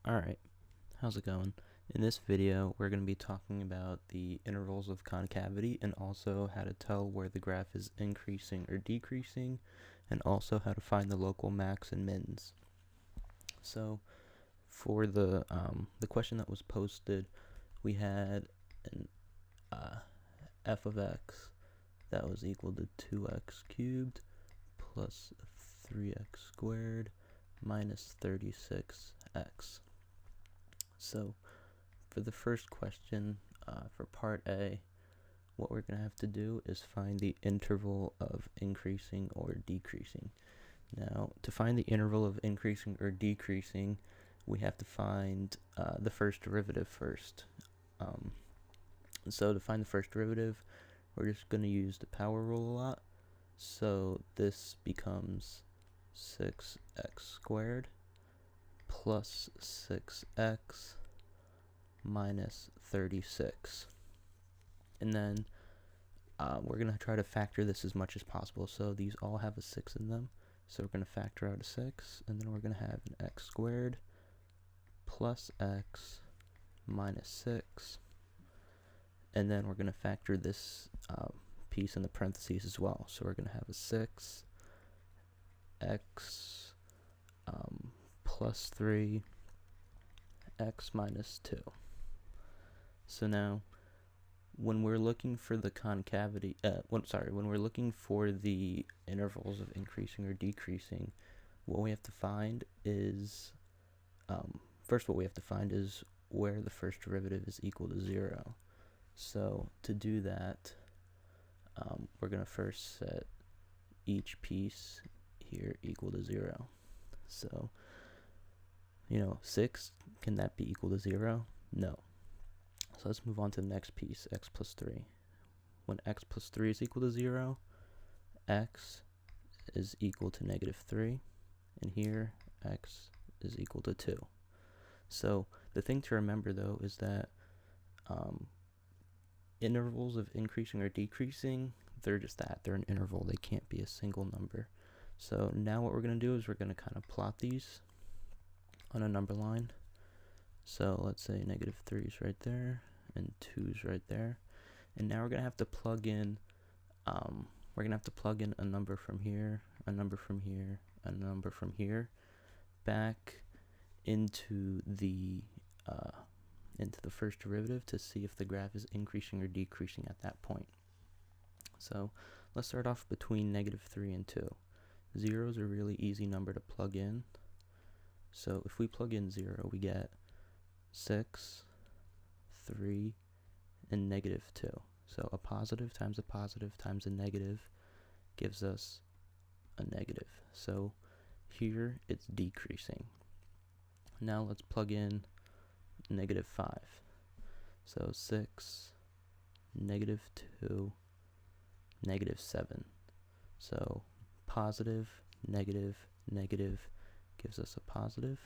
Alright, how's it going? In this video, we're going to be talking about the intervals of concavity and also how to tell where the graph is increasing or decreasing, and also how to find the local max and mins. So, for the question that was posted, we had an f of x that was equal to 2x cubed plus 3x squared minus 36x. So for the first question, for part A, what we're going to have to do is find the interval of increasing or decreasing. Now, to find the interval of increasing or decreasing, we have to find the first derivative first. So to find the first derivative, we're just going to use the power rule a lot. So this becomes 6x squared plus 6x minus 36. And then we're going to try to factor this as much as possible. So these all have a 6 in them. So we're going to factor out a 6, and then we're going to have an x squared plus x minus 6. And then we're going to factor this piece in the parentheses as well. So we're going to have a 6 x plus 3 x minus 2. So now, when we're looking for the concavity, when we're looking for the intervals of increasing or decreasing, what we have to find is, what we have to find is where the first derivative is equal to 0. So to do that, we're going to first set each piece here equal to 0. So, 6, can that be equal to 0? No. So let's move on to the next piece, x plus 3. When x plus 3 is equal to 0, x is equal to negative 3, and here x is equal to 2. So the thing to remember, though, is that intervals of increasing or decreasing, they're just that. They're an interval. They can't be a single number. So now what we're going to do is we're going to kind of plot these on a number line. So let's say negative 3 is right there, and 2 is right there. And now we're going to have to plug in, a number from here, a number from here, a number from here, back into the first derivative to see if the graph is increasing or decreasing at that point. So let's start off between negative 3 and 2. 0 is a really easy number to plug in. So if we plug in 0, we get 6, 3, and negative 2. So a positive times a negative gives us a negative. So here it's decreasing. Now let's plug in negative 5. So 6, negative 2, negative 7. So positive, negative, negative gives us a positive.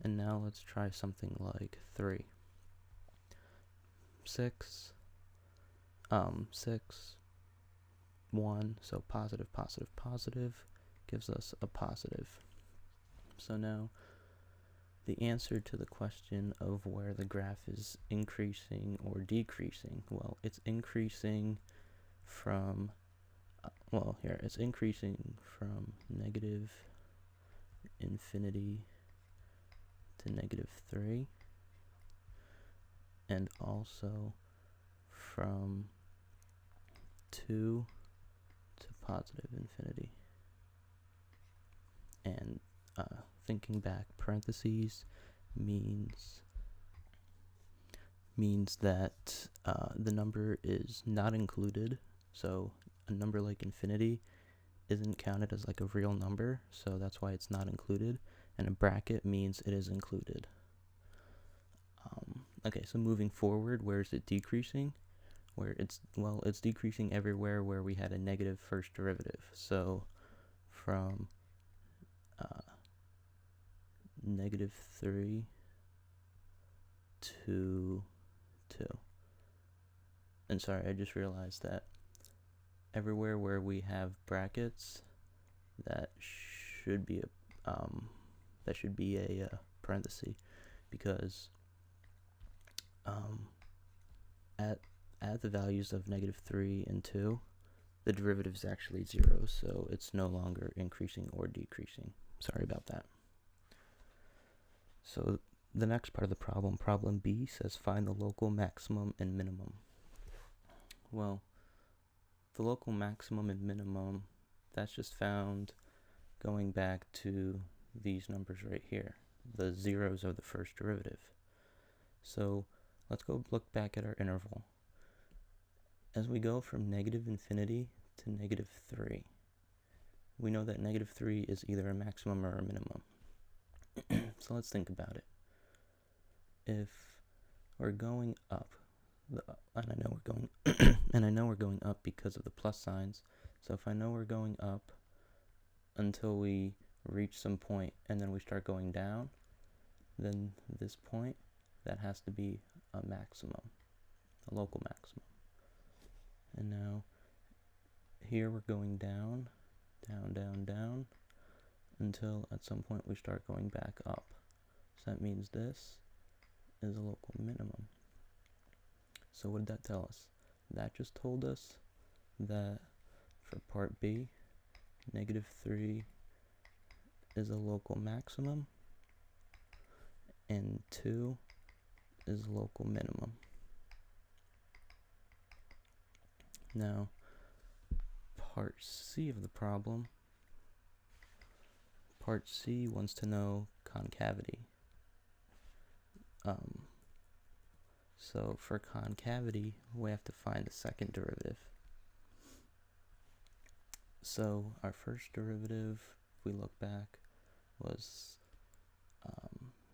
And now let's try something like 3. 6, 1, so positive, positive, positive gives us a positive. So now the answer to the question of where the graph is increasing or decreasing, well, it's increasing from, it's increasing from negative infinity to negative 3, and also from 2 to positive infinity. And thinking back, parentheses means that the number is not included. So a number like infinity isn't counted as like a real number, so that's why it's not included. And a bracket means it is included. Okay, so moving forward, where is it decreasing? It's decreasing everywhere where we had a negative first derivative. So from negative 3 to 2. And sorry, I just realized that everywhere where we have brackets, that should be a parenthesis, because at the values of -3 and 2, the derivative is actually 0, so it's no longer increasing or decreasing. Sorry about that. So the next part of the problem, problem B, says find the local maximum and minimum. Well, the local maximum and minimum, that's just found going back to these numbers right here. The zeros are the first derivative. So let's go look back at our interval. As we go from -infinity to -3, we know that -3 is either a maximum or a minimum. So let's think about it. If we're going up, and I know we're going and I know we're going up because of the plus signs. So if I know we're going up until we reach some point and then we start going down, then this point, that has to be a maximum, a local maximum. And now here we're going down, down, down, down, until at some point we start going back up. So that means this is a local minimum. So what did that tell us? That just told us that for part B, -3 is a local maximum and 2 is a local minimum. Now, part C of the problem, part C wants to know concavity. So for concavity, we have to find the second derivative. So our first derivative, if we look back, was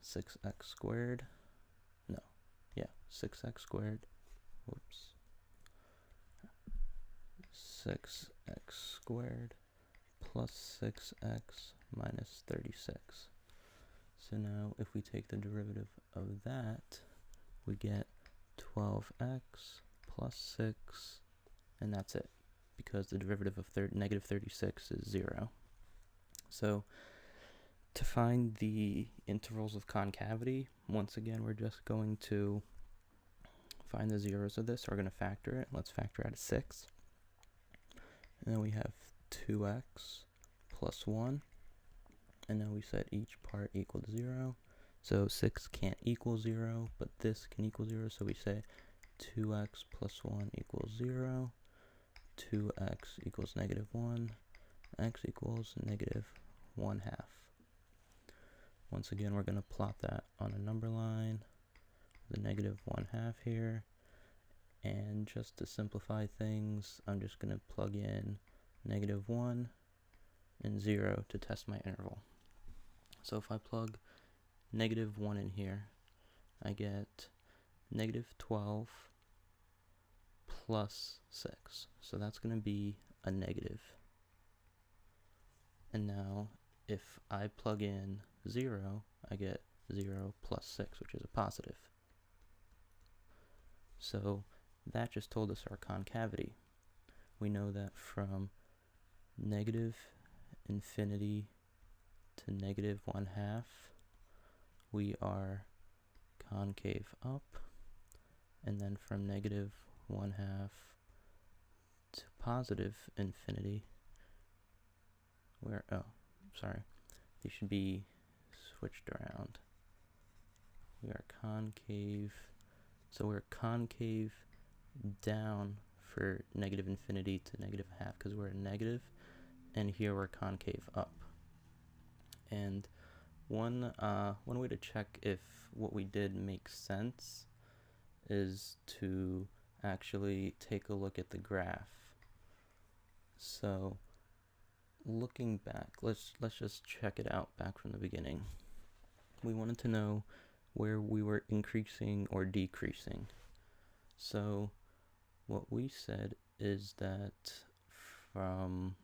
6x squared. No, yeah, 6x squared. Whoops. 6x squared plus 6x minus 36. So now if we take the derivative of that, we get 12x plus 6, and that's it, because the derivative of -36 is 0. So to find the intervals of concavity, once again, we're just going to find the zeros of this. So we're going to factor it. Let's factor out a 6. And then we have 2x plus 1. And now we set each part equal to 0. So 6 can't equal 0, but this can equal 0. So we say 2x plus 1 equals 0. 2x equals -1. X equals -1/2. Once again, we're going to plot that on a number line, the -1/2 here. And just to simplify things, I'm just going to plug in -1 and 0 to test my interval. So if I plug -1 in here, I get -12 plus 6. So that's going to be a negative. And now if I plug in 0, I get 0 plus 6, which is a positive. So that just told us our concavity. We know that from -infinity to -1/2, we are concave up, and then from -1/2 to positive infinity, these should be switched around. We are concave, so we're concave down for -infinity to -1/2 because we're a negative, and here we're concave up. And one way to check if what we did makes sense is to actually take a look at the graph. So looking back, let's just check it out back from the beginning. We wanted to know where we were increasing or decreasing. So what we said is that from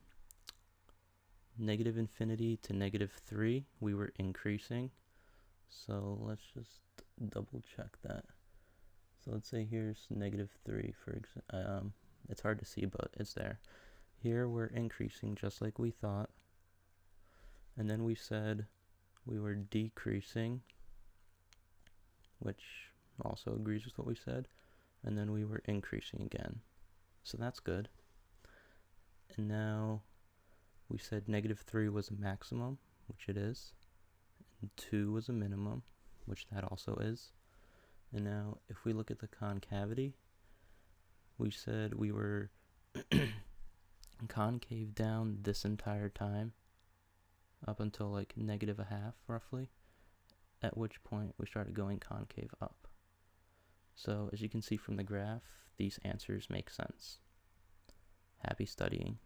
-infinity to -3, we were increasing. So let's just double check that. So let's say here's -3, for example. It's hard to see, but it's there. Here we're increasing just like we thought. And then we said we were decreasing, which also agrees with what we said, and then we were increasing again. So that's good. And now we said -3 was a maximum, which it is, and 2 was a minimum, which that also is. And now if we look at the concavity, we said we were concave down this entire time up until like -1/2 roughly, at which point we started going concave up. So as you can see from the graph, these answers make sense. Happy studying.